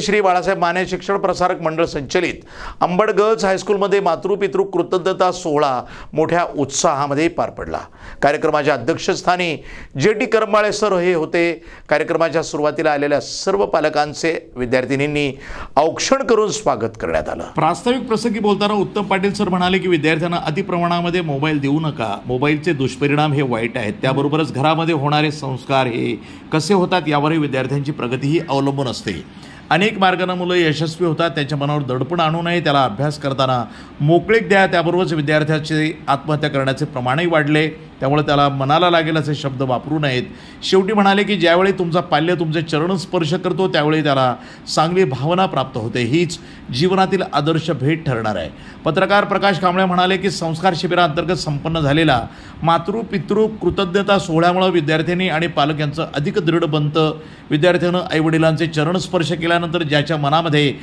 श्री बाळासाहेब माने शिक्षण प्रसारक मंडळ संचलित अंबड गर्ल्स हायस्कूलमध्ये मातृपितृ कृतज्ञता सोहळा मोठ्या उत्साहामध्ये पार पडला। कार्यक्रमाच्या अध्यक्षस्थानी जे.टी. करंबाळे सर हे होते। कार्यक्रमाच्या सुरुवातीला आलेल्या सर्व पालकांचे विद्यार्थिनींनी औक्षण करून स्वागत करण्यात आलं। प्रास्ताविक प्रसंगी बोलताना उत्तम पाटील सर म्हणाले की विद्यार्थ्यांना अतिप्रमाणामध्ये मोबाईल देऊ नका। मोबाईलचे दुष्परिणाम हे वाईट आहेत, त्याबरोबरच घरामध्ये होणारे संस्कार हे कसे होतात यावरही विद्यार्थ्यांची प्रगतीही अवलंबून असते। अनेक मार्गाने मुलं यशस्वी होतात, त्यांच्या मनावर दडपण आणू नये, त्याला अभ्यास करताना मोकळीक द्या। त्याबरोबरच विद्यार्थ्याचे आत्महत्या करण्याचे प्रमाणही वाढले, त्यामुळे त्याला मनाला लागेल असे शब्द वापरू नयेत। शेवटी म्हणाले की ज्यावेळी तुमचा पाल्य तुमचे चरण स्पर्श करतो त्यावेळी त्याला चांगली भावना प्राप्त होते, हीच जीवनातील आदर्श भेट ठरणार आहे। पत्रकार प्रकाश कांबळे म्हणाले की संस्कार शिबिराअंतर्गत संपन्न झालेला मातृपितृ कृतज्ञता सोहळ्यामुळे विद्यार्थ्यांनी आणि पालक यांचं अधिक दृढ बनतं। विद्यार्थ्यानं आईवडिलांचे चरण स्पर्श केल्यानंतर ज्याच्या मनामध्ये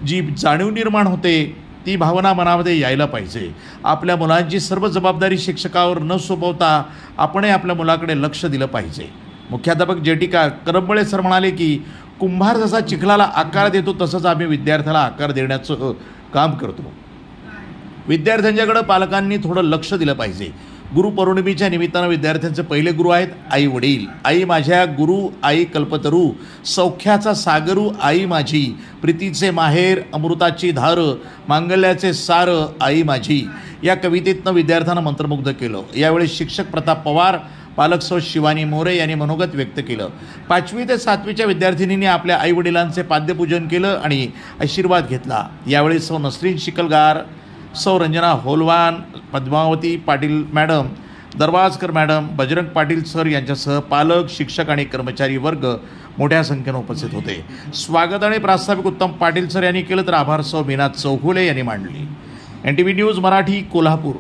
जी जाणीव निर्माण होते ती भावना मनामध्ये यायला पाहिजे। आपल्या मुलांची सर्व जबाबदारी शिक्षकावर न सोपवता आपणही आपल्या मुलाकडे लक्ष दिलं पाहिजे। मुख्याध्यापक जे.टी. करंबाळे सर म्हणाले की कुंभार जसा चिखलाला आकार देतो तसंच आम्ही विद्यार्थ्याला आकार देण्याचं काम करतो। विद्यार्थ्यांच्याकडे पालकांनी थोडं लक्ष दिलं पाहिजे। गुरुपौर्णिमेच्या निमित्तानं विद्यार्थ्यांचे पहिले गुरु आहेत आई वडील। आई माझ्या गुरु, आई कल्पतरू, सौख्याचा सागरू आई माझी, प्रीतीचे माहेर, अमृताची धार, मांगल्याचे सार आई माझी या कवितेतनं विद्यार्थ्यांना मंत्रमुग्ध केलं। यावेळी शिक्षक प्रताप पवार, पालक सौ शिवानी मोरे यांनी मनोगत व्यक्त केलं। 5वी ते 7वीच्या विद्यार्थिनींनी आपल्या आईवडिलांचे पाद्यपूजन केलं आणि आशीर्वाद घेतला। यावेळी सौ नसरीन शिकलगार, सौ Ranjana Holwan, Padmavati Patil madam, Darwajkar madam, Bajrang Patil sir यांच्यासह पालक, शिक्षक आणि कर्मचारी वर्ग मोठ्या संख्येने उपस्थित होते। स्वागत आणि प्रास्ताविक उत्तम पाटील सर यांनी केलं तर आभार सौ मीना चौघुले यांनी मांडले। NTV news Marathi, Kolhapur.